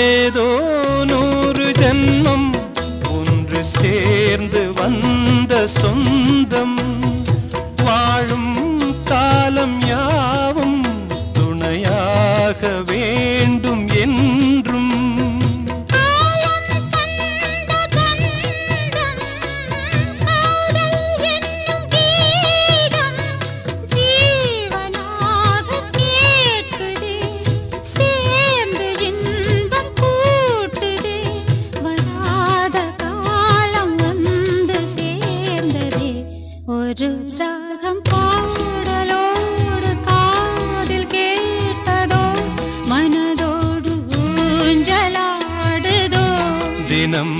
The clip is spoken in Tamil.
ஏதோ 100 ஜன்மம் ஒன்று சேர்ந்து வந்த சொந்தம் வாழும் காலம் யாவும் துணையாக வேண்டும் என்றும் ஒரு ராகம் பாடலோடு காதில் கேட்டதோ மனதோடு ஊஞ்சலாடுதோ தினம்